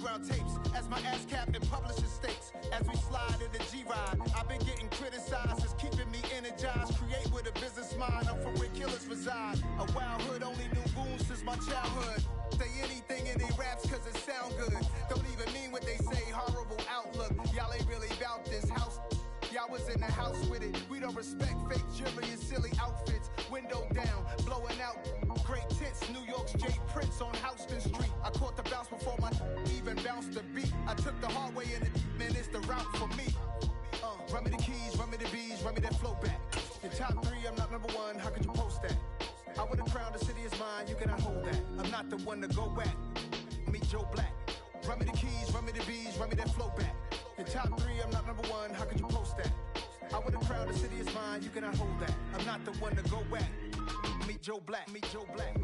underground tapes as my ass cap in publishing states. As we slide in the G-Ride, I've been getting criticized as keeping me energized. Create with a business mind, I'm from where killers reside. A wild hood, only knew goons since my childhood. Say anything in they raps cause it sound good. Don't even mean what they say, horrible outlook. Y'all ain't really about this house. Y'all was in the house with it. We don't respect fake jewelry and silly outfits. Window down, blowing out. Great tents, New York's J. Prince on Houston Street. I caught the bounce before my even bounced the beat. I took the hard way in it, man, it's the route for me. Run me the keys, run me the bees, run me that flow back. Your top three, I'm not number one, how could you post that? I would have crowned the city is mine, you cannot hold that. I'm not the one to go back. Meet Joe Black. Run me the keys, run me the bees, run me that flow back. Your top three, I'm not number one, how could you post that? I would have crowned the city is mine, you cannot hold that. I'm not the one to go back. Meet Joe Black, meet Joe Black.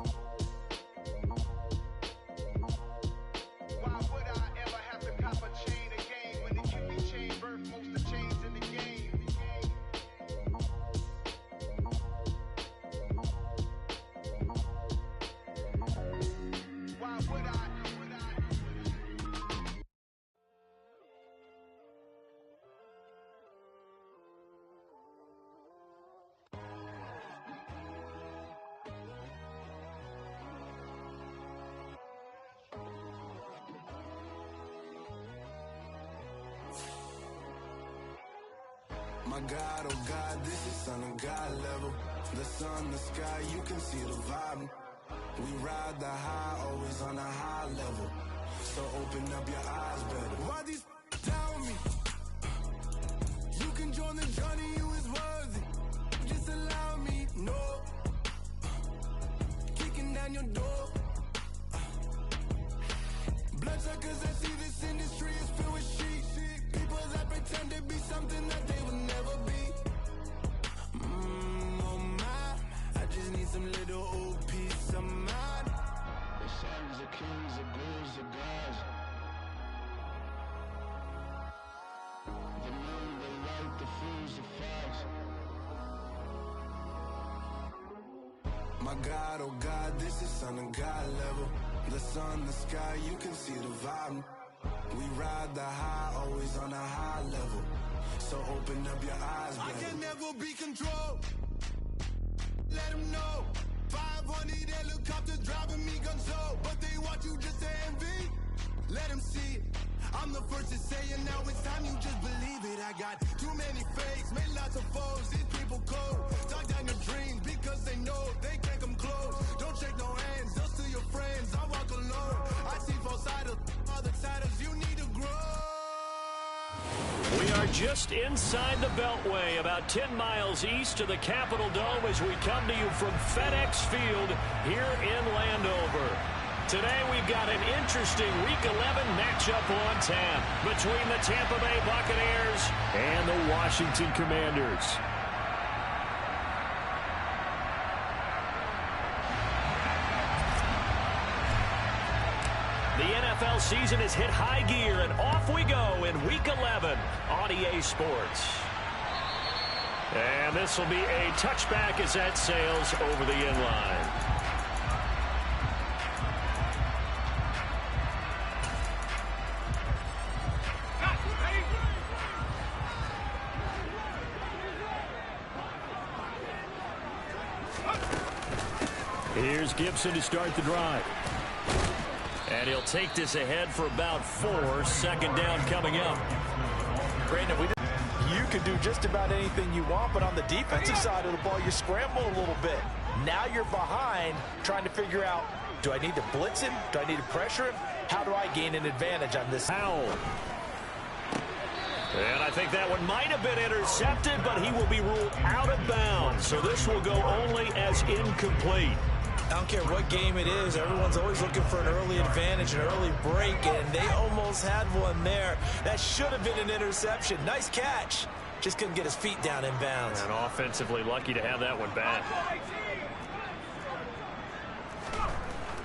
Why would I ever have to cop a chain again when it can be chain birth, most of chains in the game? Why would I? My God, oh God, this is Son of God level. The sun, the sky, you can see the vibe. We ride the high, always on a high level. So open up your eyes better. Why these tell me? You can join the journey, you is worthy. Just allow me, no. Kicking down your door. Bloodsuckers, I see this industry is filled with shit. People that pretend to be something that they will never be. Oh my, I just need some little old peace of mind. The sons of kings, the ghouls, the gods. The moon, the light, the fools, the fogs. My God, oh God, this is Son of God level. The sun, the sky, you can see the vibe. We ride the high, always on a high level. So open up your eyes, baby. I can never be controlled. Let them know. 500 helicopters driving me gonzo. But they want you just to envy. Let them see it. I'm the first to say it, now it's time you just believe it. I got too many fakes, made lots of foes. These people cold. Talk down your dreams because they know they can't come close. Don't shake no hands, just to your friends. I walk alone. I see false idols, other titles. You need to grow. We are just inside the Beltway, about 10 miles east of the Capitol Dome as we come to you from FedEx Field here in Landover. Today we've got an interesting Week 11 matchup on tap between the Tampa Bay Buccaneers and the Washington Commanders. The NFL season has hit high gear, and off we go in Week 11 on EA Sports. And this will be a touchback as that sails over the end line. Here's Gibson to start the drive. And he'll take this ahead for about 4. Second down coming up. Brandon, you can do just about anything you want, but on the defensive side of the ball, you scramble a little bit. Now you're behind, trying to figure out, do I need to blitz him? Do I need to pressure him? How do I gain an advantage on this? Powell. And I think that one might have been intercepted, but he will be ruled out of bounds. So this will go only as incomplete. I don't care what game it is. Everyone's always looking for an early advantage, an early break, and they almost had one there. That should have been an interception. Nice catch. Just couldn't get his feet down in bounds. And offensively lucky to have that one back.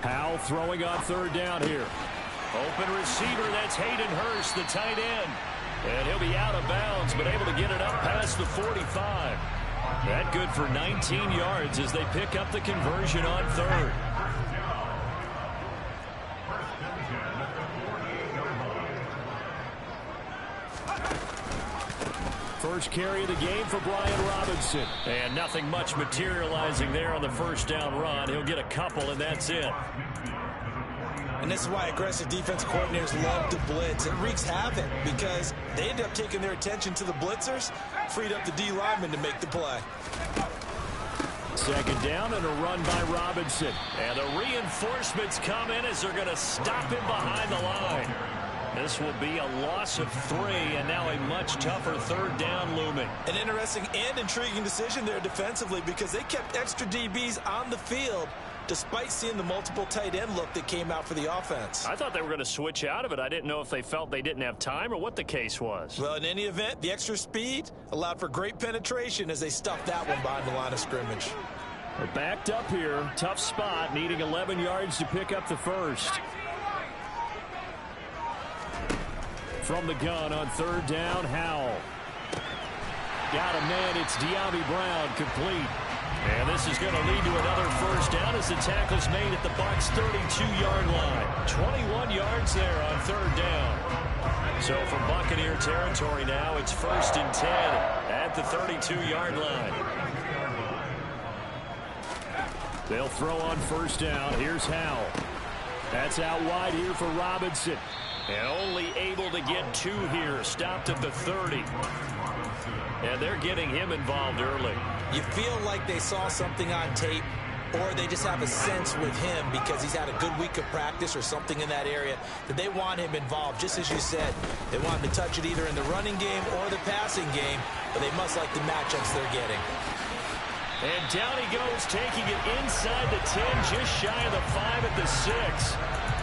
Powell throwing on third down here. Open receiver, that's Hayden Hurst, the tight end. And he'll be out of bounds, but able to get it up past the 45. That good for 19 yards as they pick up the conversion on third. first carry of the game for Brian Robinson. And nothing much materializing there on the first down run. He'll get a couple, and that's it. And this is why aggressive defense coordinators love to blitz. It wreaks havoc because they end up taking their attention to the blitzers, freed up the D lineman to make the play. Second down and a run by Robinson. And the reinforcements come in as they're going to stop him behind the line. This will be a loss of 3, and now a much tougher third down looming. An interesting and intriguing decision there defensively because they kept extra DBs on the field despite seeing the multiple tight end look that came out for the offense. I thought they were going to switch out of it. I didn't know if they felt they didn't have time or what the case was. Well, in any event, the extra speed allowed for great penetration as they stuffed that one behind the line of scrimmage. We're backed up here. Tough spot, needing 11 yards to pick up the first. From the gun on third down, Howell. Got a man, it's De'Ami Brown, complete. And this is going to lead to another first down as the tackle's made at the Bucs 32-yard line. 21 yards there on third down. So from Buccaneer territory now, it's 1st and 10 at the 32-yard line. They'll throw on first down. Here's Howell. That's out wide here for Robinson. And only able to get 2 here. Stopped at the 30. And they're getting him involved early. You feel like they saw something on tape, or they just have a sense with him because he's had a good week of practice or something in that area that they want him involved. Just as you said, they want him to touch it either in the running game or the passing game, but they must like the matchups they're getting. And down he goes, taking it inside the 10, just shy of the 5 at the 6.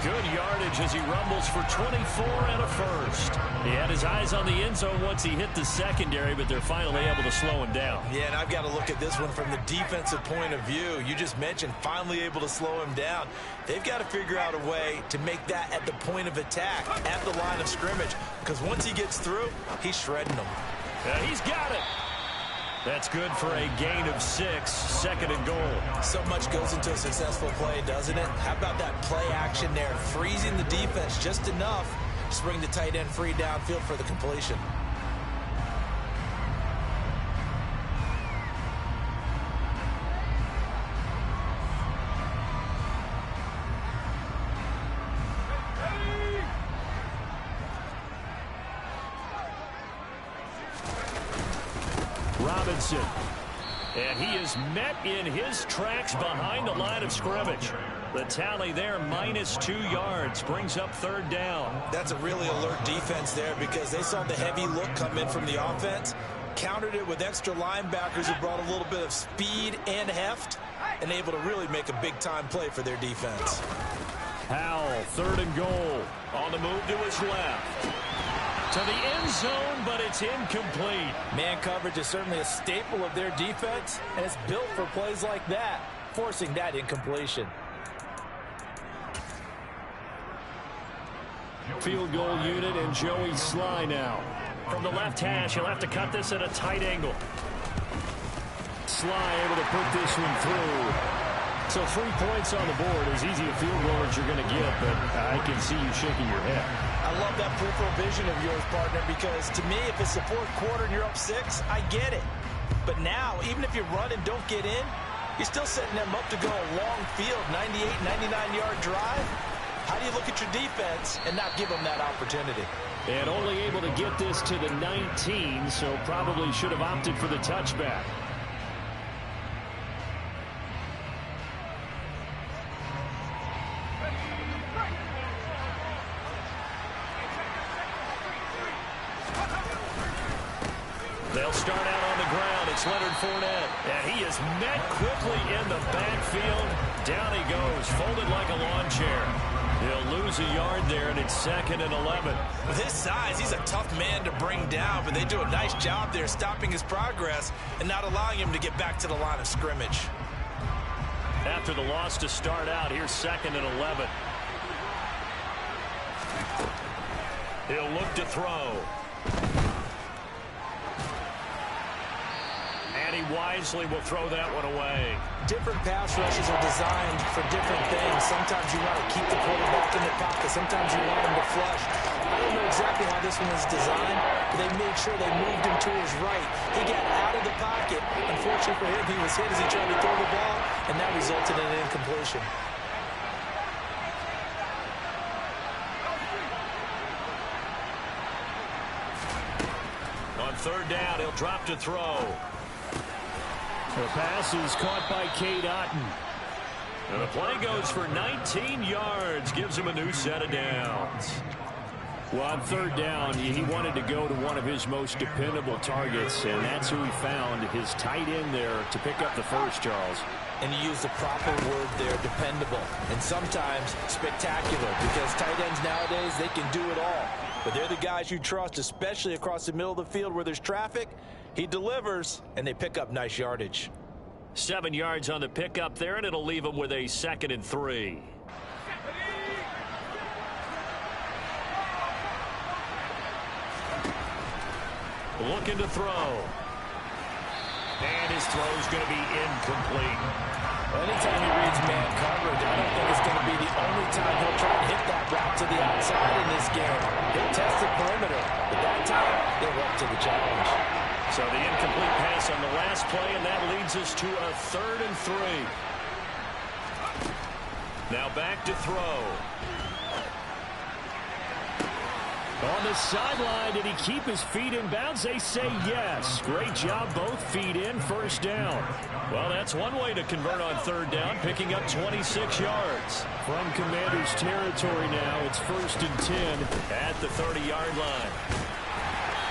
Good yardage as he rumbles for 24 and a first. He had his eyes on the end zone once he hit the secondary, but they're finally able to slow him down. Yeah, and I've got to look at this one from the defensive point of view. You just mentioned finally able to slow him down. They've got to figure out a way to make that at the point of attack, at the line of scrimmage, because once he gets through, he's shredding them. He's got it. That's good for a gain of 6, 2nd and goal. So much goes into a successful play, doesn't it? How about that play action there, freezing the defense just enough to bring the tight end free downfield for the completion. Robinson. And he is met in his tracks behind the line of scrimmage. The tally there, -2 yards, brings up third down. That's a really alert defense there because they saw the heavy look come in from the offense, countered it with extra linebackers who brought a little bit of speed and heft, and able to really make a big-time play for their defense. Howell, 3rd and goal. On the move to his left. To the end zone, but it's incomplete. Man coverage is certainly a staple of their defense, and it's built for plays like that, forcing that incompletion. Field goal unit and Joey Sly now. From the left hash, he'll have to cut this at a tight angle. Sly able to put this one through. So 3 points on the board, as easy a field goal as you're going to get, but I can see you shaking your head. I love that peripheral vision of yours, partner, because to me, if it's the 4th quarter and you're up 6, I get it. But now, even if you run and don't get in, you're still setting them up to go a long field, 98, 99-yard drive. How do you look at your defense and not give them that opportunity? And only able to get this to the 19, so probably should have opted for the touchback. They'll start out on the ground. It's Leonard Fournette. And he is met quickly in the backfield. Down he goes, folded like a lawn chair. He'll lose a yard there, and it's 2nd and 11. With his size, he's a tough man to bring down, but they do a nice job there stopping his progress and not allowing him to get back to the line of scrimmage. After the loss to start out, here's 2nd and 11. He'll look to throw. And he wisely will throw that one away. Different pass rushes are designed for different things. Sometimes you want to keep the quarterback in the pocket. Sometimes you want him to flush. I don't know exactly how this one was designed, but they made sure they moved him to his right. He got out of the pocket. Unfortunately for him, he was hit as he tried to throw the ball, and that resulted in an incompletion. On third down, he'll drop to throw. The pass is caught by Cade Otton. And the play goes for 19 yards, gives him a new set of downs. Well, on third down, he wanted to go to one of his most dependable targets, and that's who he found, his tight end there, to pick up the first, Charles. And you use the proper word there, dependable, and sometimes spectacular, because tight ends nowadays, they can do it all. But they're the guys you trust, especially across the middle of the field where there's traffic. He delivers, and they pick up nice yardage. 7 yards on the pickup there, and it'll leave him with a 2nd and 3. Looking to throw. And his throw's going to be incomplete. Well, anytime he reads man coverage, I don't think it's going to be the only time he'll try to hit that route to the outside in this game. He'll test the perimeter, but that time, they went to the challenge. So the incomplete pass on the last play, and that leads us to a 3rd and 3. Now back to throw. On the sideline, did he keep his feet in bounds? They say yes. Great job, both feet in, first down. Well, that's one way to convert on third down, picking up 26 yards. From Commanders territory now, it's 1st and 10 at the 30-yard line.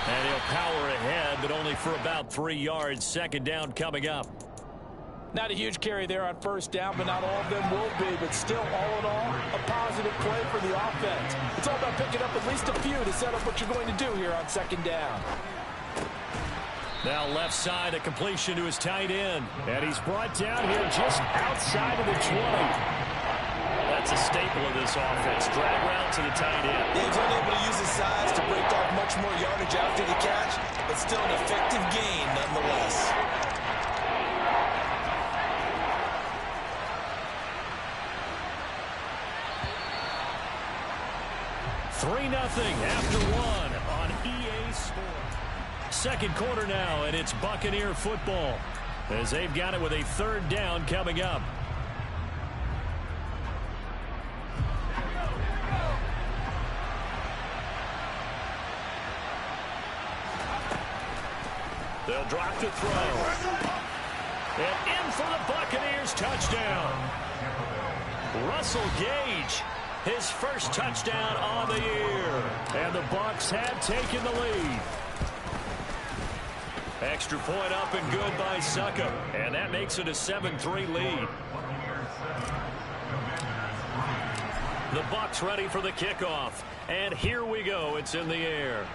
And he'll power ahead, but only for about 3 yards. 2nd down coming up. Not a huge carry there on first down, but not all of them will be. But still, all in all, a positive play for the offense. It's all about picking up at least a few to set up what you're going to do here on 2nd down. Now left side, a completion to his tight end. And he's brought down here just outside of the 20. That's a staple of this offense. Drag route to the tight end. Yeah, he's unable to use his size to break off much more yardage after the catch, but still an effective gain nonetheless. 3-0 after 1 on EA Sports. 2nd quarter now, and it's Buccaneer football as they've got it with a 3rd down coming up. They'll drop to throw. And in for the Buccaneers, touchdown. Russell Gage, his first touchdown on the year. And the Bucs have taken the lead. Extra point up and good by Suckup. And that makes it a 7-3 lead. The Bucs ready for the kickoff. And here we go. It's in the air.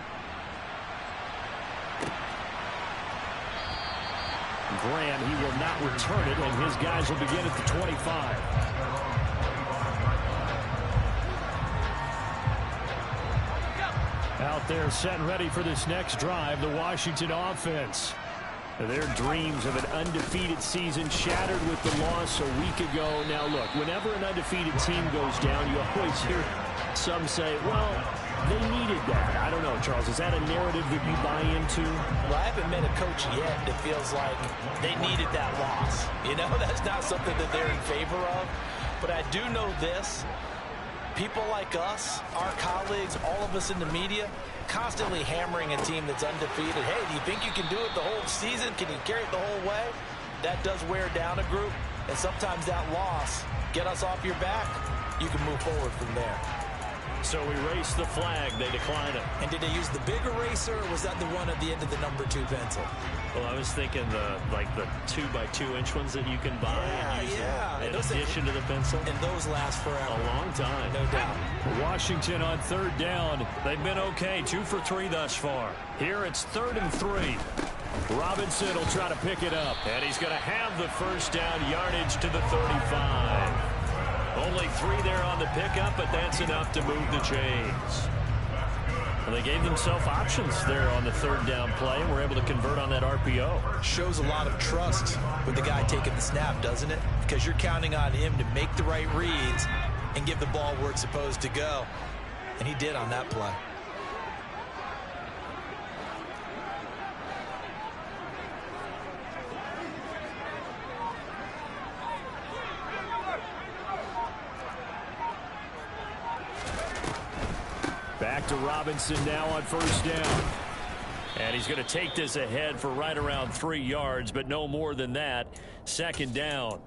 Graham, he will not return it, and his guys will begin at the 25. Out there set and ready for this next drive, the Washington offense. Their dreams of an undefeated season shattered with the loss a week ago. Now, look, whenever an undefeated team goes down, you always hear some say, well, they needed that. I don't know, Charles. Is that a narrative that you buy into? Well, I haven't met a coach yet that feels like they needed that loss. You know, that's not something that they're in favor of. But I do know this. People like us, our colleagues, all of us in the media, constantly hammering a team that's undefeated. Hey, do you think you can do it the whole season? Can you carry it the whole way? That does wear down a group. And sometimes that loss, get us off your back, you can move forward from there. So we race the flag. They decline it. And did they use the big eraser, or was that the one at the end of the number 2 pencil? Well, I was thinking the 2x2-inch ones that you can buy and use in addition to the pencil. And those last forever. A long time. No doubt. Washington on 3rd down. They've been okay. 2 for 3 thus far. Here it's 3rd and 3. Robinson will try to pick it up. And he's going to have the first down yardage to the 35. Only 3 there on the pickup, but that's enough to move the chains. Well, they gave themselves options there on the third down play and were able to convert on that RPO. Shows a lot of trust with the guy taking the snap, doesn't it? Because you're counting on him to make the right reads and give the ball where it's supposed to go. And he did on that play. Back to Robinson now on first down. And he's going to take this ahead for right around 3 yards, but no more than that. Second down.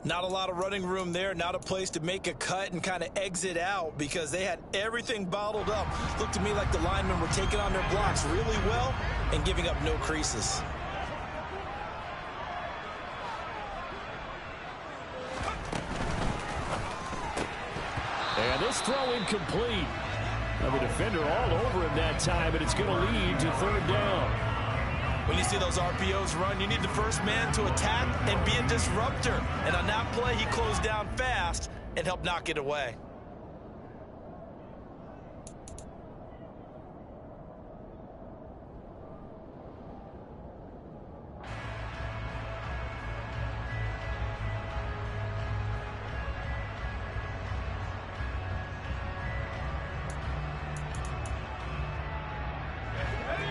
Not a lot of running room there, not a place to make a cut and kind of exit out because they had everything bottled up. Looked to me like the linemen were taking on their blocks really well and giving up no creases. And this throw incomplete. Now the defender all over him that time, and it's going to lead to third down. When you see those RPOs run, you need the first man to attack and be a disruptor. And on that play, he closed down fast and helped knock it away.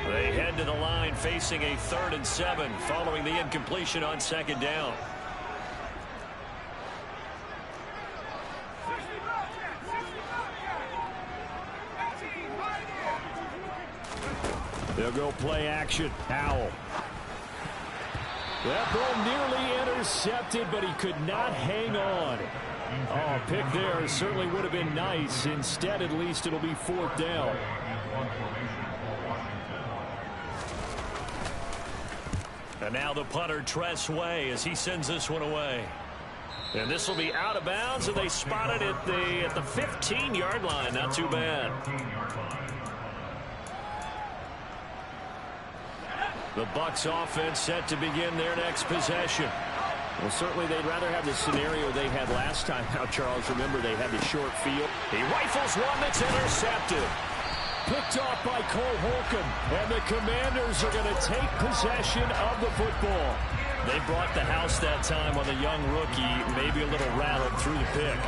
They head to the line facing a 3rd and 7 following the incompletion on second down. They'll go play action. Howell. That ball nearly intercepted, but he could not hang on. Oh, a pick there certainly would have been nice. Instead, at least it'll be 4th down. And now the punter, Tress Way, as he sends this one away. And this will be out of bounds, and they spot it at the 15-yard line. Not too bad. The Bucs offense set to begin their next possession. Well, certainly they'd rather have the scenario they had last time. Now, Charles, remember they had the short field. He rifles one that's intercepted. Picked off by Cole Holcomb, and the Commanders are going to take possession of the football. They brought the house that time on the young rookie, maybe a little rattled through the pick.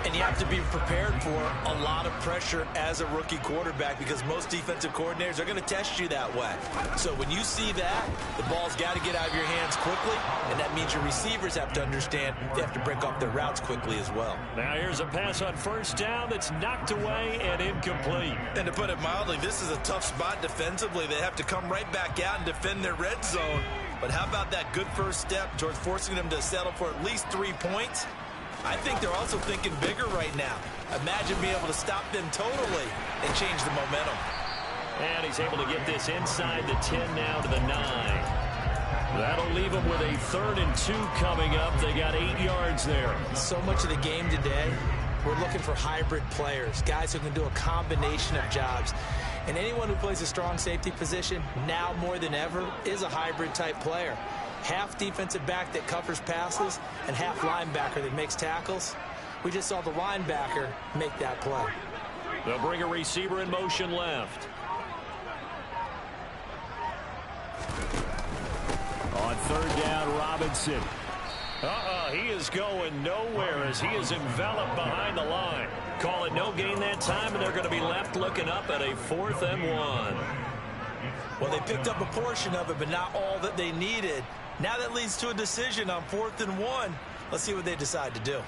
And you have to be prepared for a lot of pressure as a rookie quarterback because most defensive coordinators are going to test you that way. So when you see that, the ball's got to get out of your hands quickly, and that means your receivers have to understand they have to break off their routes quickly as well. Now here's a pass on first down that's knocked away and incomplete. And to put it mildly, this is a tough spot defensively. They have to come right back out and defend their red zone. But how about that good first step towards forcing them to settle for at least 3 points? I think they're also thinking bigger right now. Imagine being able to stop them totally and change the momentum. And he's able to get this inside the 10 now to the 9. That'll leave them with a 3rd and 2 coming up. They got 8 yards there. So much of the game today, we're looking for hybrid players, guys who can do a combination of jobs. And anyone who plays a strong safety position, now more than ever, is a hybrid-type player. Half defensive back that covers passes and half linebacker that makes tackles. We just saw the linebacker make that play. They'll bring a receiver in motion left. On 3rd down, Robinson. He is going nowhere as he is enveloped behind the line. Call it no gain that time, and they're going to be left looking up at a 4th and 1. Well, they picked up a portion of it, but not all that they needed. Now that leads to a decision on 4th and 1. Let's see what they decide to do.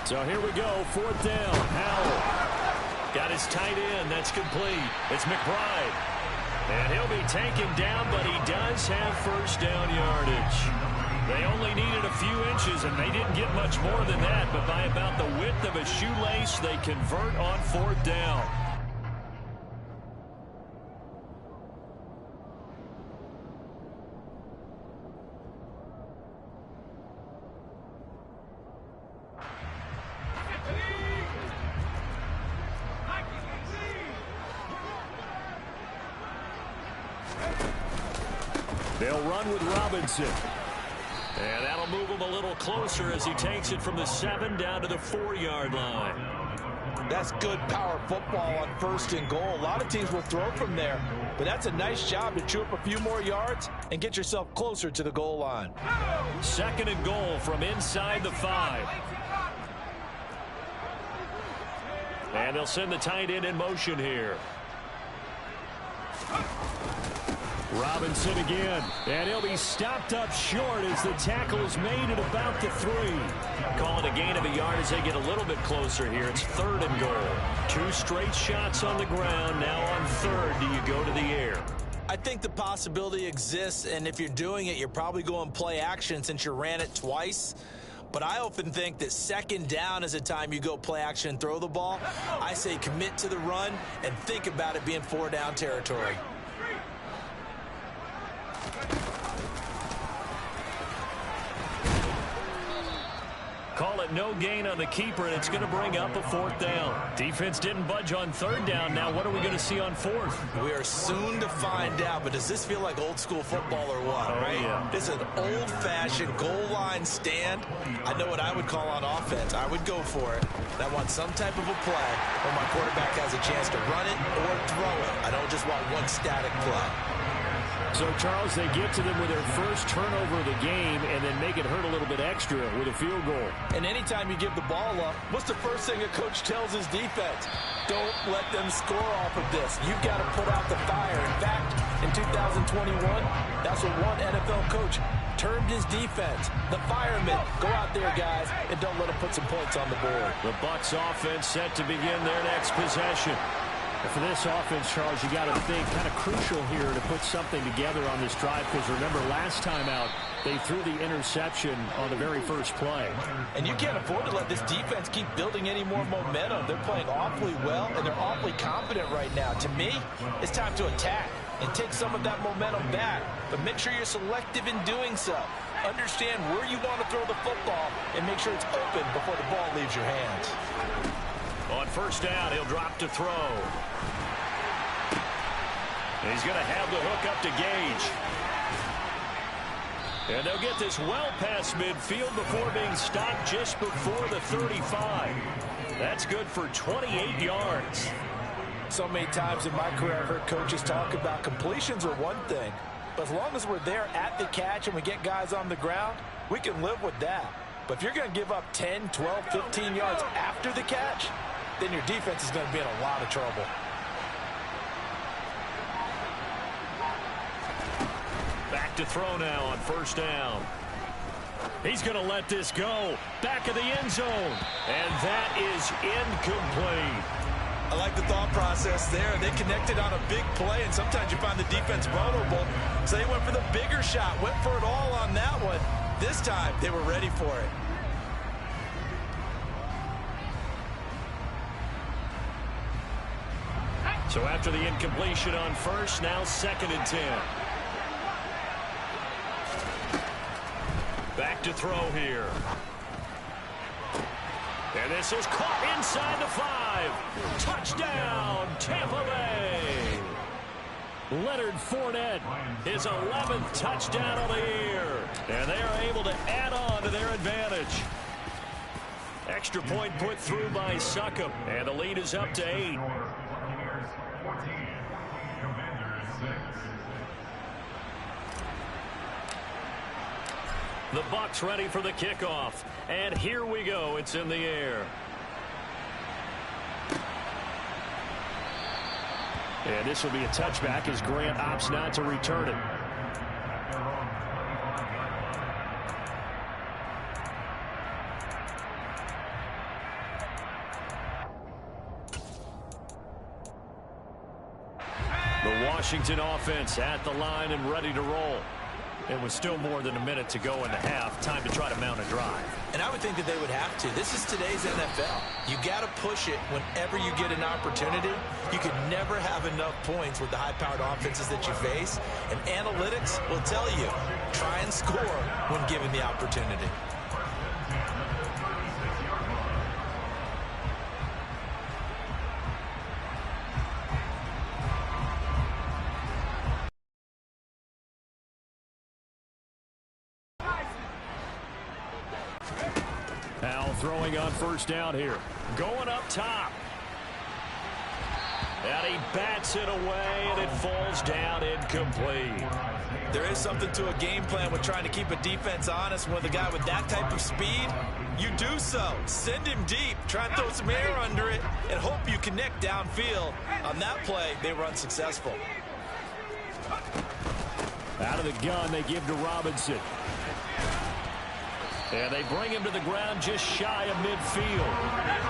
So here we go, 4th down. Howell got his tight end. That's complete. It's McBride. And he'll be taken down, but he does have first down yardage. They only needed a few inches, and they didn't get much more than that. But by about the width of a shoelace, they convert on 4th down. They'll run with Robinson. And that'll move him a little closer as he takes it from the 7 down to the 4-yard line. That's good power football on 1st and goal. A lot of teams will throw from there, but that's a nice job to chew up a few more yards and get yourself closer to the goal line. 2nd and goal from inside the 5. And they'll send the tight end in motion here. Robinson again, and he'll be stopped up short as the tackle is made at about the 3. Call it a gain of a yard as they get a little bit closer here. It's 3rd and goal. 2 straight shots on the ground. Now on 3rd, do you go to the air? I think the possibility exists, and if you're doing it, you're probably going play action since you ran it twice. But I often think that 2nd down is a time you go play action and throw the ball. I say commit to the run and think about it being 4-down territory. Call it no gain on the keeper, and it's going to bring up a 4th down. Defense didn't budge on 3rd down. Now what are we going to see on 4th? We are soon to find out, but does this feel like old school football or what, right? Yeah. This is an old-fashioned goal line stand. I know what I would call on offense. I would go for it. I want some type of a play where my quarterback has a chance to run it or throw it. I don't just want one static play. So, Charles, they get to them with their first turnover of the game and then make it hurt a little bit extra with a field goal. And anytime you give the ball up, what's the first thing a coach tells his defense? Don't let them score off of this. You've got to put out the fire. In fact, in 2021, that's what one NFL coach termed his defense. The firemen. Go out there, guys, and don't let them put some points on the board. The Bucs offense set to begin their next possession. For this offense, Charles, you got to think kind of crucial here to put something together on this drive, because remember last time out they threw the interception on the very first play. And you can't afford to let this defense keep building any more momentum. They're playing awfully well, and they're awfully confident right now. To me, it's time to attack and take some of that momentum back, but make sure you're selective in doing so. Understand where you want to throw the football and make sure it's open before the ball leaves your hands. On 1st down, he'll drop to throw. He's going to have the hook up to Gage. And they'll get this well past midfield before being stopped just before the 35. That's good for 28 yards. So many times in my career I've heard coaches talk about completions are one thing, but as long as we're there at the catch and we get guys on the ground, we can live with that. But if you're going to give up 10, 12, 15 yards after the catch, then your defense is going to be in a lot of trouble. Back to throw now on 1st down. He's going to let this go. Back of the end zone. And that is incomplete. I like the thought process there. They connected on a big play, and sometimes you find the defense vulnerable. So they went for the bigger shot, went for it all on that one. This time, they were ready for it. So after the incompletion on 1st, now 2nd and 10. Back to throw here. And this is caught inside the 5. Touchdown, Tampa Bay. Leonard Fournette, his 11th touchdown of the year. And they are able to add on to their advantage. Extra point put through by Succop. And the lead is up to 8. The Bucs ready for the kickoff. And here we go. It's in the air. And this will be a touchback as Grant opts not to return it. The Washington offense at the line and ready to roll. It was still more than a minute to go in the half. Time to try to mount a drive. And I would think that they would have to. This is today's NFL. You got to push it whenever you get an opportunity. You can never have enough points with the high-powered offenses that you face. And analytics will tell you, try and score when given the opportunity. throwing on first down here. Going up top. And he bats it away, and it falls down incomplete. There is something to a game plan with trying to keep a defense honest. With a guy with that type of speed, you do so. Send him deep, try and throw some air under it, and hope you connect downfield. On that play, they were unsuccessful. Out of the gun, they give to Robinson. And they bring him to the ground just shy of midfield.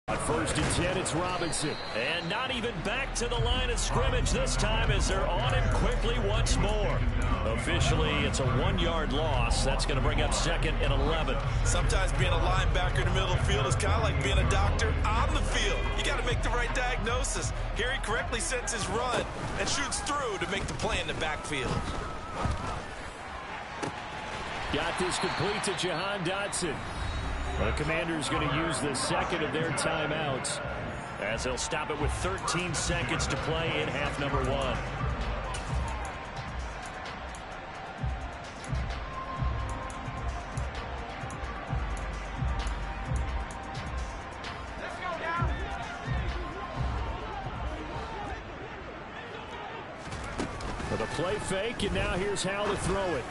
On 1st and 10, it's Robinson. And not even back to the line of scrimmage this time as they're on him quickly once more. Officially, it's a 1-yard loss. That's going to bring up 2nd and 11. Sometimes being a linebacker in the middle of the field is kind of like being a doctor on the field. You got to make the right diagnosis. Here he correctly sets his run and shoots through to make the play in the backfield. Got this complete to Jahan Dotson. The Commanders going to use the second of their timeouts as they'll stop it with 13 seconds to play in half number 1. For the play fake, and now here's how to throw it.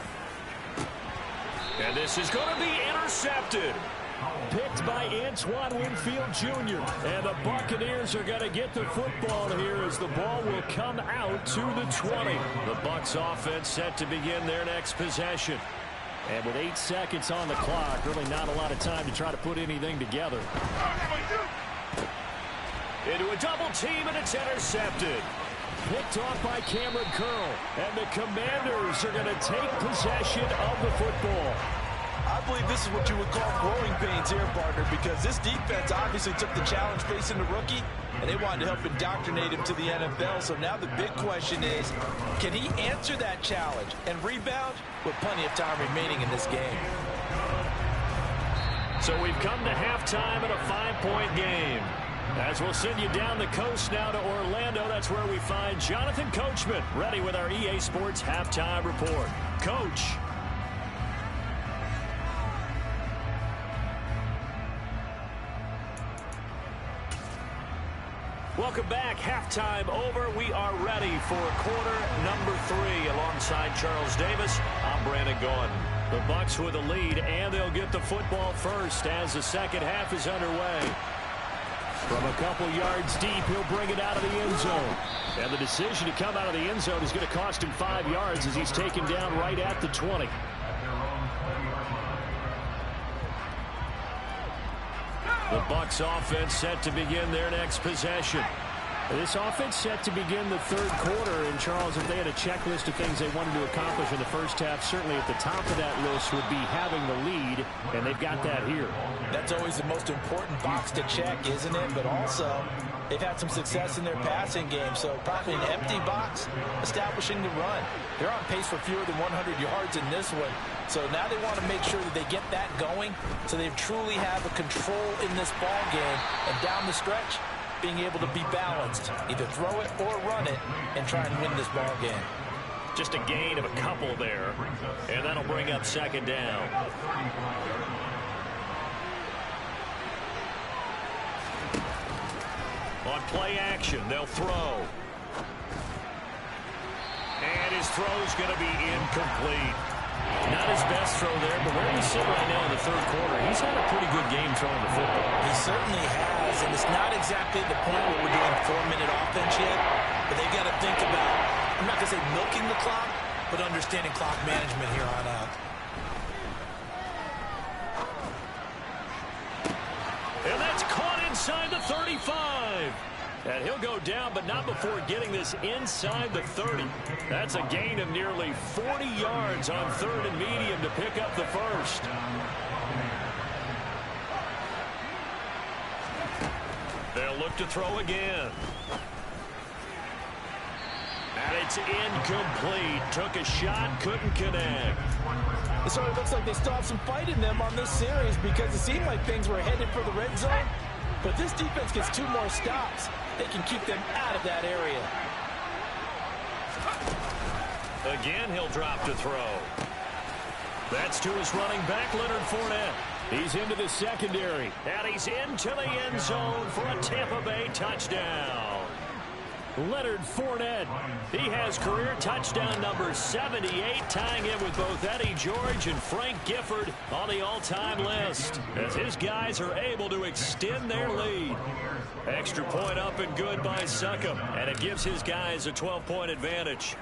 And this is going to be intercepted. Picked by Antoine Winfield Jr. And the Buccaneers are going to get the football here as the ball will come out to the 20. The Bucs offense set to begin their next possession. And with 8 seconds on the clock, really not a lot of time to try to put anything together. Into a double team, and it's intercepted. Picked off by Cameron Curl. And the Commanders are going to take possession of the football. I believe this is what you would call growing pains here, partner, because this defense obviously took the challenge facing the rookie, and they wanted to help indoctrinate him to the NFL. So now the big question is, can he answer that challenge and rebound with plenty of time remaining in this game? So we've come to halftime in a 5-point game. As we'll send you down the coast now to Orlando, that's where we find Jonathan Coachman, ready with our EA Sports Halftime Report. Coach. Welcome back. Halftime over. We are ready for quarter number 3. Alongside Charles Davis, I'm Brandon Gordon. The Bucs with a lead, and they'll get the football first as the second half is underway. From a couple yards deep, he'll bring it out of the end zone. And the decision to come out of the end zone is going to cost him 5 yards as he's taken down right at the 20. The Bucs offense set to begin their next possession. This offense set to begin the third quarter. And, Charles, if they had a checklist of things they wanted to accomplish in the first half, certainly at the top of that list would be having the lead, and they've got that here. That's always the most important box to check, isn't it? But also, they've had some success in their passing game, so probably an empty box, establishing the run. They're on pace for fewer than 100 yards in this one, so now they want to make sure that they get that going so they truly have a control in this ball game, and down the stretch, being able to be balanced, either throw it or run it, and try and win this ball game. Just a gain of a couple there, and that'll bring up second down. On play action, they'll throw. And his throw's going to be incomplete. Not his best throw there, but where we sit right now in the third quarter, he's had a pretty good game throwing the football. He certainly has, and it's not exactly the point where we're doing 4-minute offense yet, but they've got to think about, I'm not going to say milking the clock, but understanding clock management here on out. And that's caught inside the 35. And he'll go down, but not before getting this inside the 30. That's a gain of nearly 40 yards on third and medium to pick up the first. They'll look to throw again. And it's incomplete. Took a shot, couldn't connect. It sort of looks like they still have some fight in them on this series because it seemed like things were headed for the red zone. But if this defense gets 2 more stops, they can keep them out of that area. Again, he'll drop to throw. That's to his running back, Leonard Fournette. He's into the secondary, and he's into the end zone for a Tampa Bay touchdown. Leonard Fournette, he has career touchdown number 78, tying it with both Eddie George and Frank Gifford on the all-time list, as his guys are able to extend their lead. Extra point up and good by Succop, and it gives his guys a 12-point advantage.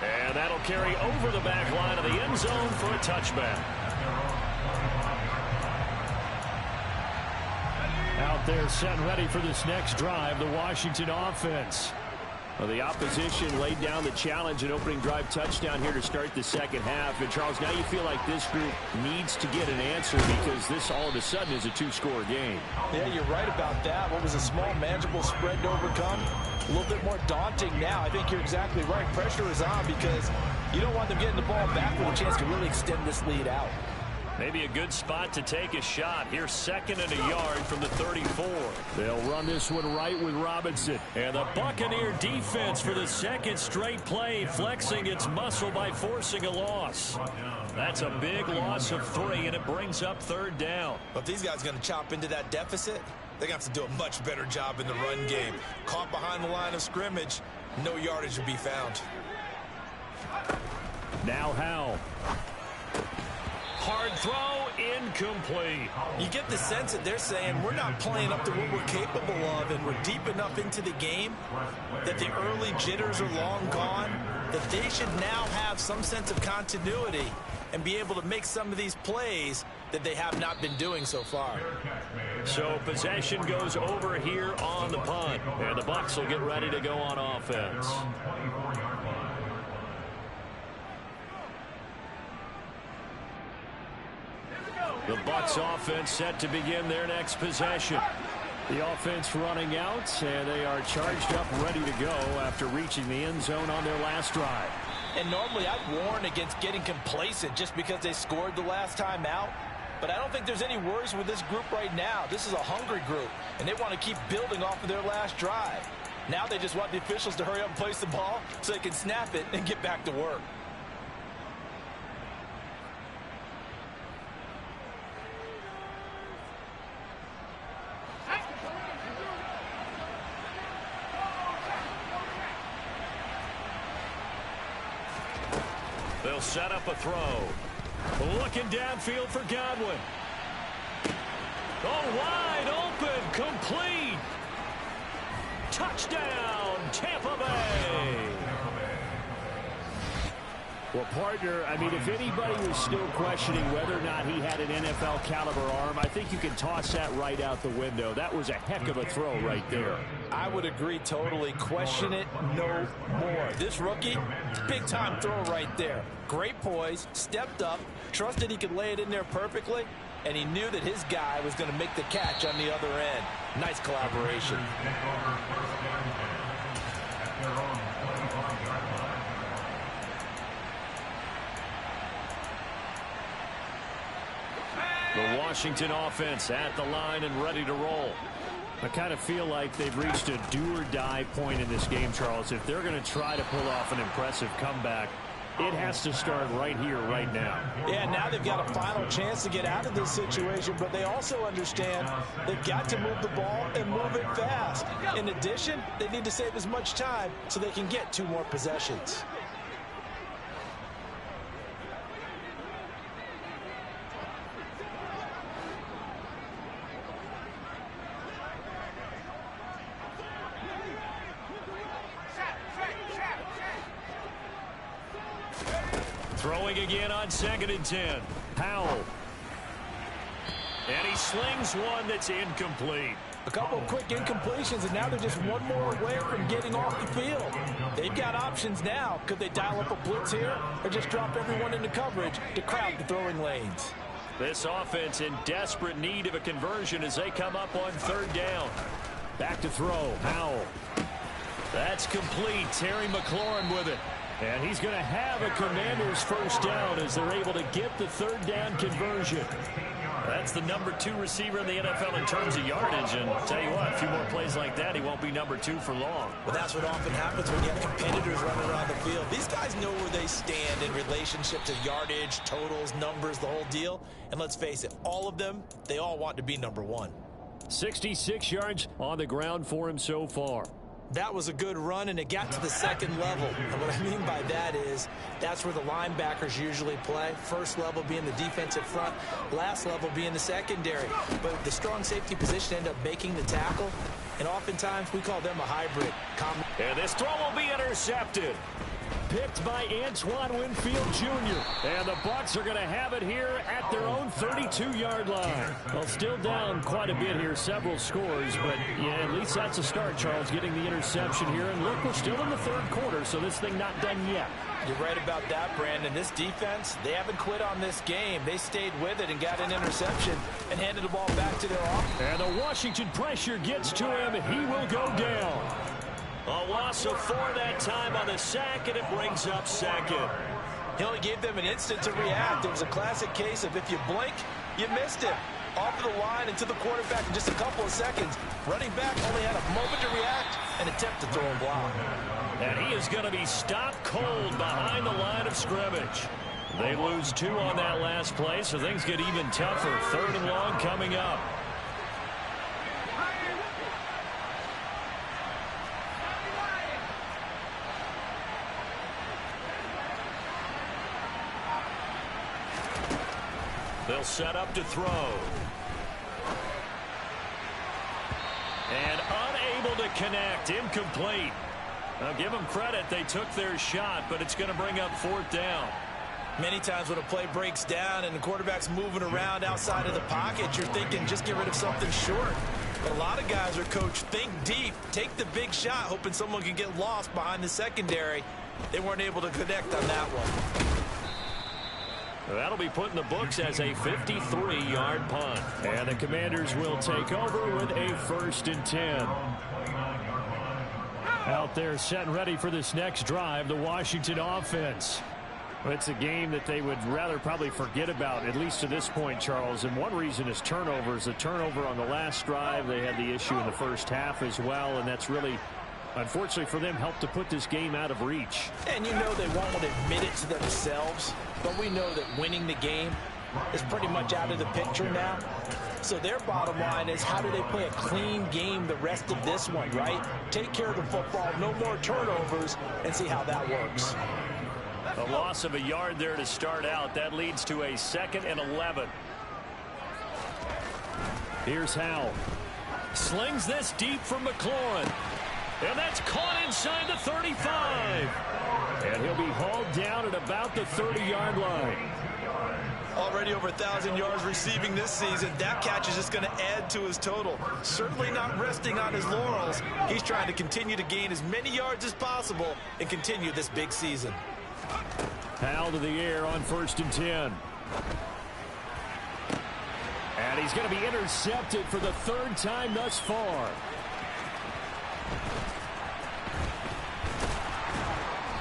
And that'll carry over the back line of the end zone for a touchback. Out there set and ready for this next drive, the Washington offense. Well, the opposition laid down the challenge and opening drive touchdown here to start the second half. And, Charles, now you feel like this group needs to get an answer because this all of a sudden is a two-score game. Yeah, you're right about that. What was a small, manageable spread to overcome, a little bit more daunting now. I think you're exactly right. Pressure is on because you don't want them getting the ball back with a chance to really extend this lead out. Maybe a good spot to take a shot. Here's 2nd and a yard from the 34. They'll run this one right with Robinson. And the Buccaneer defense for the second straight play, flexing its muscle by forcing a loss. That's a big loss of 3, and it brings up 3rd down. But if these guys are going to chop into that deficit, they're going to have to do a much better job in the run game. Caught behind the line of scrimmage, no yardage to be found. Now Howell. Hard throw, incomplete. You get the sense that they're saying we're not playing up to what we're capable of, and we're deep enough into the game that the early jitters are long gone, that they should now have some sense of continuity and be able to make some of these plays that they have not been doing so far. So possession goes over here on the punt, and the Bucs will get ready to go on offense. The Bucs offense set to begin their next possession. The offense running out, and they are charged up, ready to go after reaching the end zone on their last drive. And normally I'd warn against getting complacent just because they scored the last time out. But I don't think there's any worries with this group right now. This is a hungry group, and they want to keep building off of their last drive. Now they just want the officials to hurry up and place the ball so they can snap it and get back to work. They'll set up a throw. Looking downfield for Godwin. Oh, wide open, complete. Touchdown, Tampa Bay. Well, partner, I mean, if anybody was still questioning whether or not he had an NFL caliber arm, I think you can toss that right out the window. That was a heck of a throw right there. I would agree totally. Question it no more. This rookie, big-time throw right there. Great poise, stepped up, trusted he could lay it in there perfectly, and he knew that his guy was going to make the catch on the other end. Nice collaboration. The Washington offense at the line and ready to roll. I kind of feel like they've reached a do-or-die point in this game, Charles. If they're going to try to pull off an impressive comeback, it has to start right here, right now. Yeah, now they've got a final chance to get out of this situation, but they also understand they've got to move the ball and move it fast. In addition, they need to save as much time so they can get 2 more possessions. Throwing again on 2nd and 10. Howell. And he slings one that's incomplete. A couple of quick incompletions, and now they're just one more away from getting off the field. They've got options now. Could they dial up a blitz here or just drop everyone into coverage to crowd the throwing lanes? This offense in desperate need of a conversion as they come up on 3rd down. Back to throw. Howell. That's complete. Terry McLaurin with it. And he's going to have a Commanders first down as they're able to get the 3rd down conversion. That's the number 2 receiver in the NFL in terms of yardage. And tell you what, a few more plays like that, he won't be number 2 for long. Well, that's what often happens when you have competitors running around the field. These guys know where they stand in relationship to yardage, totals, numbers, the whole deal. And let's face it, all of them, they all want to be number 1. 66 yards on the ground for him so far. That was a good run, and it got to the second level. And what I mean by that is that's where the linebackers usually play. First level being the defensive front, last level being the secondary. But the strong safety position ended up making the tackle, and oftentimes we call them a hybrid. And this throw will be intercepted. Picked by Antoine Winfield Jr. And the Bucs are going to have it here at their own 32-yard line. Well, still down quite a bit here, several scores, but yeah, at least that's a start, Charles, getting the interception here. And look, we're still in the third quarter, so this thing not done yet. You're right about that, Brandon. This defense, they haven't quit on this game. They stayed with it and got an interception and handed the ball back to their offense. And the Washington pressure gets to him. He will go down. A loss of 4 that time on the sack, and it brings up second. He only gave them an instant to react. It was a classic case of if you blink, you missed him. Off of the line and to the quarterback in just a couple of seconds. Running back only had a moment to react and attempt to throw a block. And he is going to be stopped cold behind the line of scrimmage. They lose 2 on that last play, so things get even tougher. 3rd and long coming up. They'll set up to throw. And unable to connect. Incomplete. Now give them credit. They took their shot, but it's going to bring up 4th down. Many times when a play breaks down and the quarterback's moving around outside of the pocket, you're thinking just get rid of something short. But a lot of guys are coached, think deep, take the big shot, hoping someone can get lost behind the secondary. They weren't able to connect on that one. That'll be put in the books as a 53-yard punt. And the Commanders will take over with a 1st and 10. Out there set and ready for this next drive, the Washington offense. It's a game that they would rather probably forget about, at least to this point, Charles. And one reason is turnovers. A turnover on the last drive. They had the issue in the first half as well, and that's really, unfortunately for them, helped to put this game out of reach. And you know they won't want to admit it to themselves, but we know that winning the game is pretty much out of the picture now. So their bottom line is, how do they play a clean game the rest of this one, right? Take care of the football, no more turnovers, and see how that works. A loss of a yard there to start out. That leads to a 2nd and 11. Here's Howell. Slings this deep from McLaurin. And that's caught inside the 35. And he'll be hauled down at about the 30-yard line. Already over 1,000 yards receiving this season. That catch is just going to add to his total. Certainly not resting on his laurels. He's trying to continue to gain as many yards as possible and continue this big season. Howell to the air on 1st and 10. And he's going to be intercepted for the 3rd time thus far.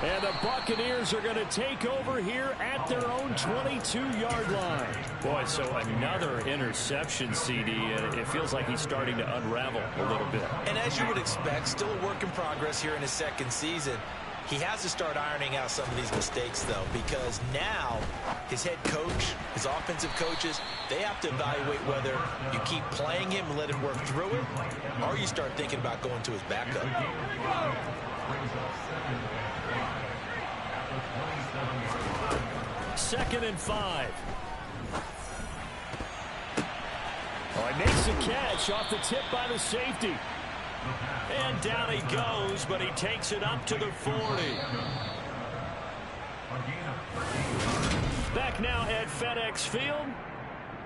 And the Buccaneers are going to take over here at their own 22-yard line. Boy, so another interception, CD. It feels like he's starting to unravel a little bit. And as you would expect, still a work in progress here in his 2nd season. He has to start ironing out some of these mistakes, though, because now his head coach, his offensive coaches, they have to evaluate whether you keep playing him and let him work through it, or you start thinking about going to his backup. 2nd and 5. Oh, he makes the catch off the tip by the safety. And down he goes, but he takes it up to the 40. Back now at FedEx Field.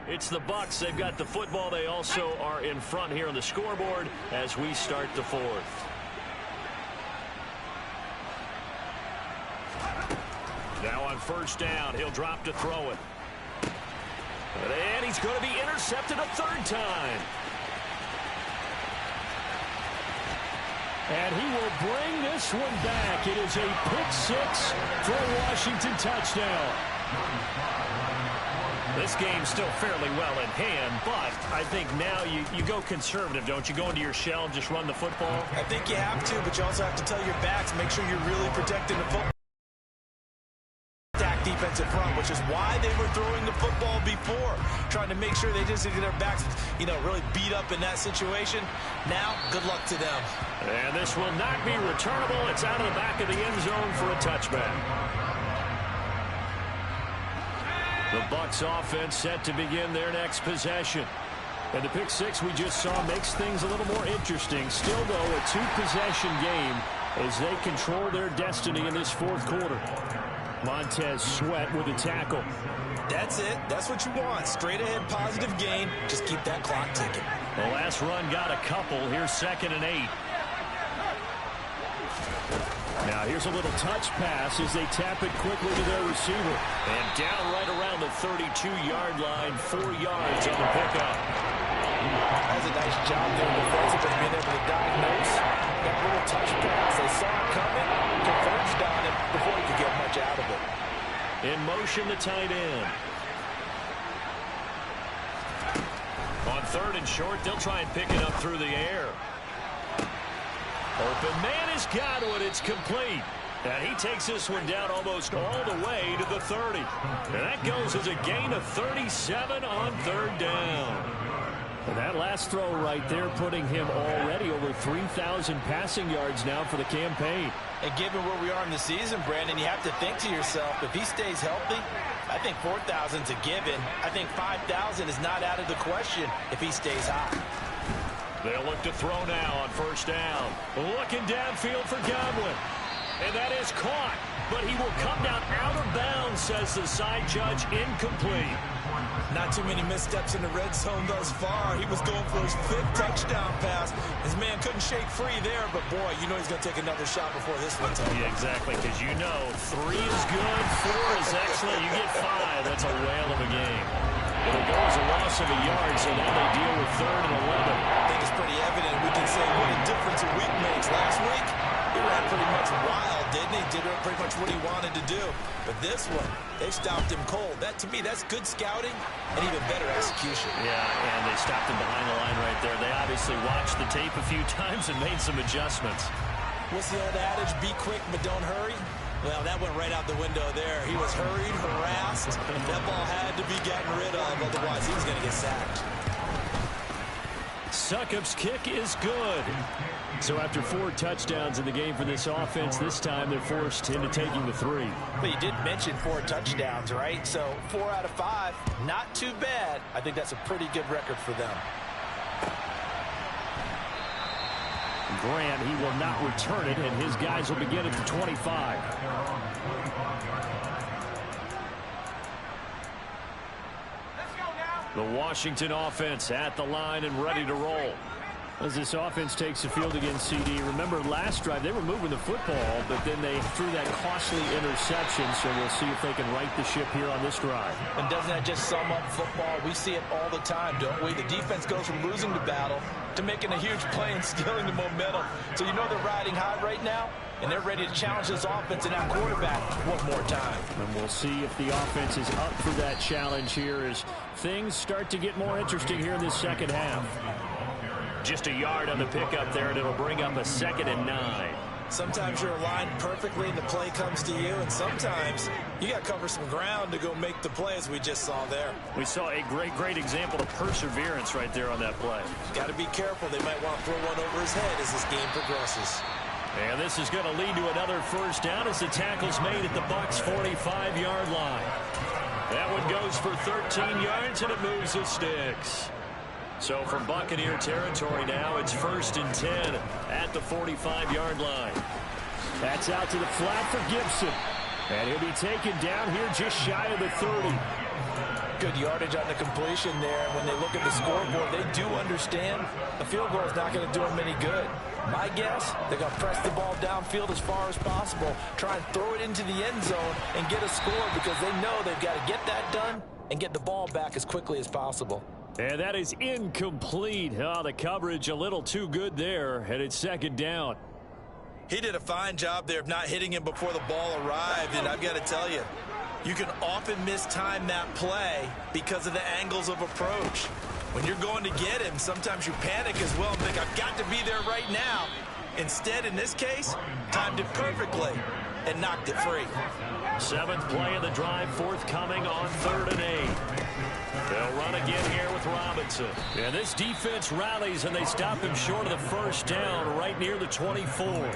It's the Bucs. They've got the football. They also are in front here on the scoreboard as we start the 4th. Now on 1st down, he'll drop to throw it. And he's going to be intercepted a 3rd time. And he will bring this one back. It is a pick 6 for a Washington touchdown. This game's still fairly well in hand, but I think now you go conservative, don't you? Go into your shell and just run the football? I think you have to, but you also have to tell your backs, make sure you're really protecting the football. Defensive front, which is why they were throwing the football before, trying to make sure they just get their backs, really beat up in that situation. Now, good luck to them. And this will not be returnable. It's out of the back of the end zone for a touchback. The Bucs offense set to begin their next possession. And the pick six we just saw makes things a little more interesting. Still, though, a two-possession game as they control their destiny in this fourth quarter. Montez Sweat with a tackle. That's it. That's what you want. Straight ahead, positive gain. Just keep that clock ticking. The last run got a couple. Here's 2nd and 8. Now here's a little touch pass as they tap it quickly to their receiver. And down right around the 32-yard line, 4 yards on the pickup. That's a nice job there defensively, being able to diagnose that little touch pass. They saw it coming, converged on him before he could get much out of it. In motion, the tight end. On 3rd and short, they'll try and pick it up through the air. Open man has got it. It's complete. And he takes this one down almost all the way to the 30. And that goes as a gain of 37 on 3rd down. And that last throw right there putting him already over 3,000 passing yards now for the campaign. And given where we are in the season, Brandon, you have to think to yourself, if he stays healthy, I think 4,000's a given. I think 5,000 is not out of the question if he stays hot. They'll look to throw now on 1st down. Looking downfield for Godwin. And that is caught. But he will come down out of bounds, says the side judge. Incomplete. Not too many missteps in the red zone thus far. He was going for his 5th touchdown pass. His man couldn't shake free there, but boy, he's going to take another shot before this one's over. Yeah, exactly, because 3 is good, 4 is excellent. You get 5, that's a whale of a game. It'll go as a loss of a yard, so now they deal with 3rd and 11. I think it's pretty evident. We can say what a difference a week makes. Last week, he ran pretty much wild, didn't he? Did pretty much what he wanted to do. But this one, they stopped him cold. That, to me, that's good scouting and even better execution. Yeah, and they stopped him behind the line right there. They obviously watched the tape a few times and made some adjustments. What's the old adage? Be quick, but don't hurry. Well, that went right out the window there. He was hurried, harassed. That ball had to be gotten rid of, otherwise he was going to get sacked. Succop's kick is good. So after 4 touchdowns in the game for this offense, this time they're forced into taking the 3. But you did mention 4 touchdowns, right? So 4 out of 5, not too bad. I think that's a pretty good record for them. Grant, he will not return it, and his guys will begin at the 25. The Washington offense at the line and ready to roll. As this offense takes the field against CD. Remember, last drive, they were moving the football, but then they threw that costly interception, so we'll see if they can right the ship here on this drive. And doesn't that just sum up football? We see it all the time, don't we? The defense goes from losing the battle to making a huge play and stealing the momentum. So you know they're riding high right now, and they're ready to challenge this offense and that quarterback one more time. And we'll see if the offense is up for that challenge here as things start to get more interesting here in this second half. Just a yard on the pickup there, and it'll bring up a 2nd and 9. Sometimes you're aligned perfectly and the play comes to you, and sometimes you got to cover some ground to go make the play, as we just saw there. We saw a great example of perseverance right there on that play. Got to be careful. They might want to throw one over his head as this game progresses. And this is going to lead to another 1st down as the tackle's made at the Bucs 45-yard line. That one goes for 13 yards, and it moves the sticks. So from Buccaneer territory now, it's 1st and 10 at the 45-yard line. That's out to the flat for Gibson. And he'll be taken down here just shy of the 30. Good yardage on the completion there. When they look at the scoreboard, they do understand a field goal is not going to do them any good. My guess, they're going to press the ball downfield as far as possible, try and throw it into the end zone and get a score because they know they've got to get that done and get the ball back as quickly as possible. And that is incomplete. Oh, the coverage a little too good there, and it's 2nd down. He did a fine job there of not hitting him before the ball arrived, and I've got to tell you, You can often mistime that play because of the angles of approach. When you're going to get him, sometimes you panic as well and think, I've got to be there right now. Instead, in this case, timed it perfectly and knocked it free. 7th play of the drive forthcoming on 3rd and 8. They'll run again here with Robinson. And this defense rallies, and they stop him short of the first down right near the 24.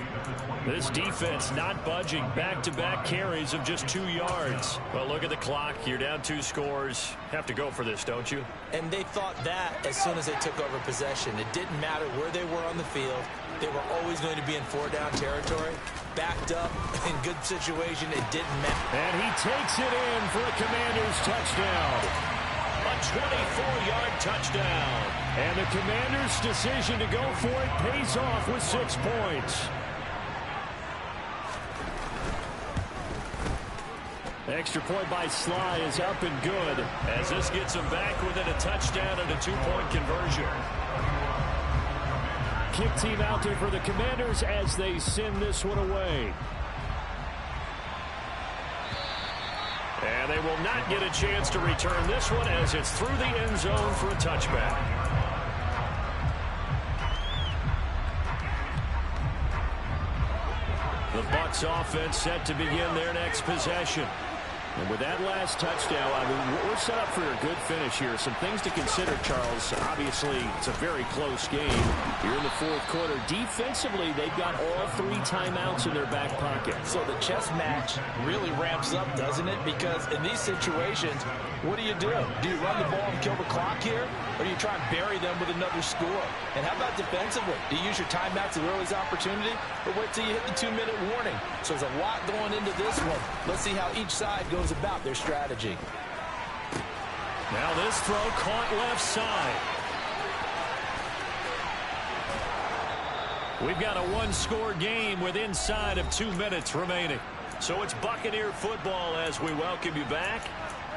This defense not budging. Back-to-back carries of just 2 yards. Well, look at the clock. You're down 2 scores. Have to go for this, don't you? And they thought that as soon as they took over possession. It didn't matter where they were on the field. They were always going to be in 4-down territory. Backed up, in good situation, it didn't matter. And he takes it in for a Commanders touchdown. A 24-yard touchdown. And the Commanders' decision to go for it pays off with 6 points. Extra point by Sly is up and good, as this gets him back within a touchdown and a 2-point conversion. Kick team out there for the Commanders as they send this one away. And they will not get a chance to return this one as it's through the end zone for a touchback. The Bucs offense set to begin their next possession. And with that last touchdown, I mean, we're set up for a good finish here. Some things to consider, Charles. Obviously, it's a very close game. You're in the 4th quarter. Defensively, they've got all 3 timeouts in their back pocket. So the chess match really ramps up, doesn't it? Because in these situations, what do? Do you run the ball and kill the clock here? Or do you try and bury them with another score? And how about defensively? Do you use your timeouts at earliest opportunity? Or wait till you hit the 2-minute warning? So there's a lot going into this one. Let's see how each side goes about their strategy. Now this throw caught left side. We've got a 1-score game with inside of 2 minutes remaining. So it's Buccaneer football as we welcome you back.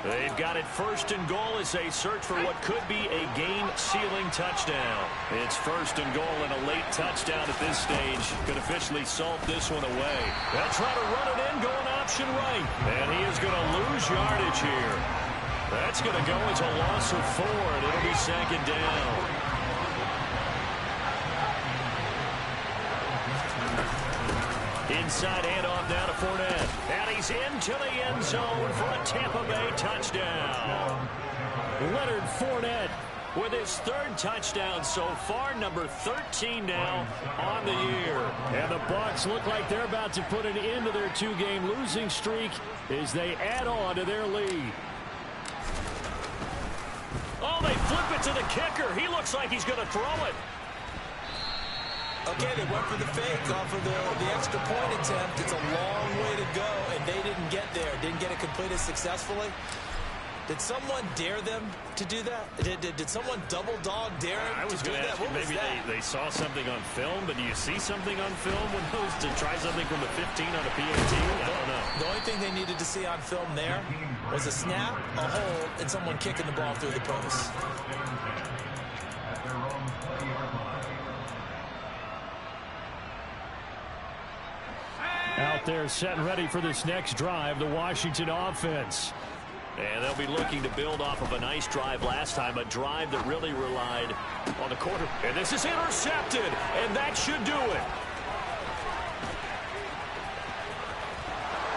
They've got it 1st and goal as they search for what could be a game-sealing touchdown. It's 1st and goal and a late touchdown at this stage. Could officially salt this one away. They'll try to run it in, going option right. And he is going to lose yardage here. That's going to go as a loss of 4, and it'll be 2nd down. Inside handoff now to Fournette. And he's into the end zone for a Tampa Bay touchdown. Leonard Fournette with his 3rd touchdown so far, number 13 now on the year. And the Bucs look like they're about to put an end to their 2-game losing streak as they add on to their lead. Oh, they flip it to the kicker. He looks like he's going to throw it. Okay, they went for the fake off of the extra point attempt. It's a long way to go, and they didn't get there. Didn't get it completed successfully. Did someone dare them to do that? Did someone double dog dare them to do that? What was maybe that? They saw something on film, but do you see something on film when those to try something from the 15 on a PAT? I don't know. The only thing they needed to see on film there was a snap, a hold, and someone kicking the ball through the post. Out there set and ready for this next drive, the Washington offense. And they'll be looking to build off of a nice drive last time, a drive that really relied on the quarter. And this is intercepted, and that should do it.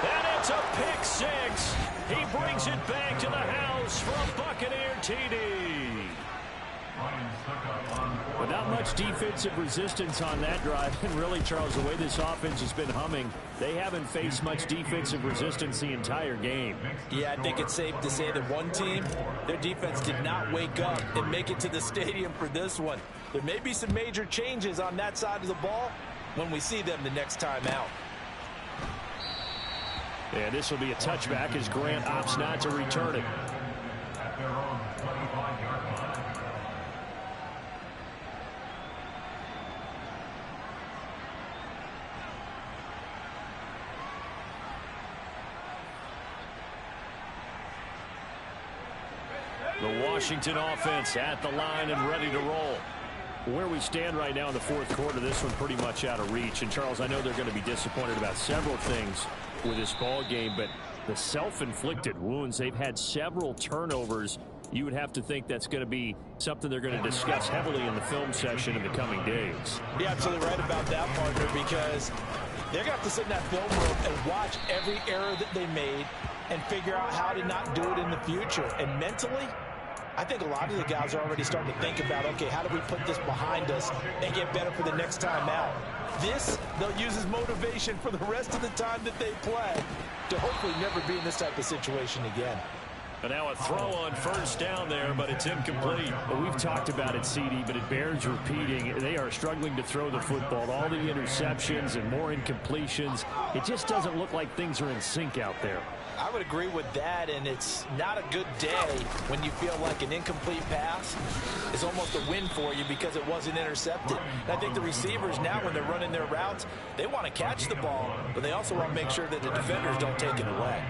And it's a pick 6. He brings it back to the house for a Buccaneer TD. But not much defensive resistance on that drive. And really, Charles, the way this offense has been humming, they haven't faced much defensive resistance the entire game. Yeah, I think it's safe to say that one team, their defense did not wake up and make it to the stadium for this one. There may be some major changes on that side of the ball when we see them the next time out. And this will be a touchback as Grant opts not to return it. The Washington offense at the line and ready to roll. Where we stand right now in the 4th quarter, this one pretty much out of reach. And, Charles, I know they're going to be disappointed about several things with this ball game, but the self-inflicted wounds. They've had several turnovers. You would have to think that's going to be something they're going to discuss heavily in the film session in the coming days. You're absolutely right about that, partner, because they're going to have to sit in that film room and watch every error that they made and figure out how to not do it in the future. And mentally, I think a lot of the guys are already starting to think about, okay, how do we put this behind us and get better for the next time out? This, they'll use as motivation for the rest of the time that they play to hopefully never be in this type of situation again. But now a throw on first down there, but it's incomplete. Well, we've talked about it, CD, but it bears repeating. They are struggling to throw the football. All the interceptions and more incompletions. It just doesn't look like things are in sync out there. I would agree with that, and it's not a good day when you feel like an incomplete pass is almost a win for you because it wasn't intercepted. And I think the receivers now, when they're running their routes, they want to catch the ball, but they also want to make sure that the defenders don't take it away.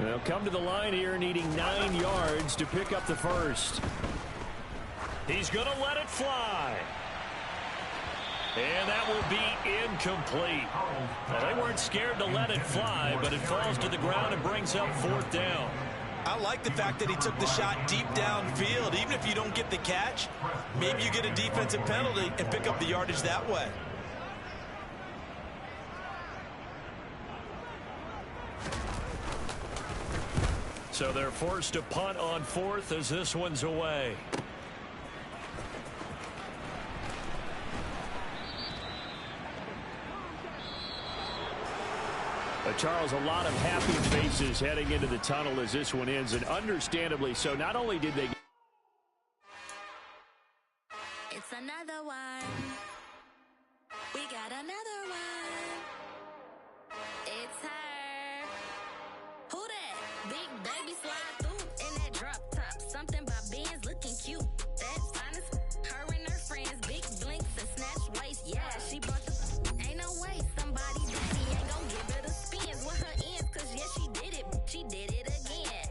They'll come to the line here needing 9 yards to pick up the first. He's going to let it fly. And that will be incomplete. Well, they weren't scared to let it fly, but it falls to the ground and brings up 4th down. I like the fact that he took the shot deep downfield. Even if you don't get the catch, maybe you get a defensive penalty and pick up the yardage that way. So they're forced to punt on 4th as this one's away. But Charles, a lot of happy faces heading into the tunnel as this one ends, and understandably so. Not only did they... It's another one. We got another one. It's her. Who that? Big baby slide through in that drop top. Something by Benz looking cute. That's honest. Her and her friends, big blinks and snatch waist. Yeah, she brought the... Ain't no way somebody daddy ain't gon' give her the spins with her ends. Cause yeah, she did it. She did it again.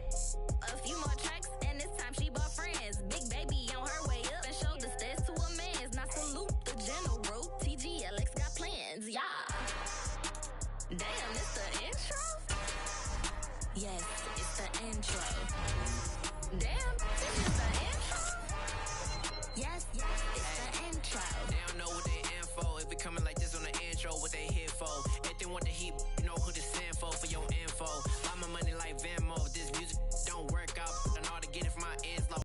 A few more tracks and this time she bought friends. Big baby on her way up and showed the stairs to a man's. Now salute the general. TGLX got plans. Yeah. Damn, it's the intro? Yes, it's the intro. Damn, this is the intro? Yes, it's the intro. They don't know what they in for. If it coming like this on the intro, what they here for? If they want the heat.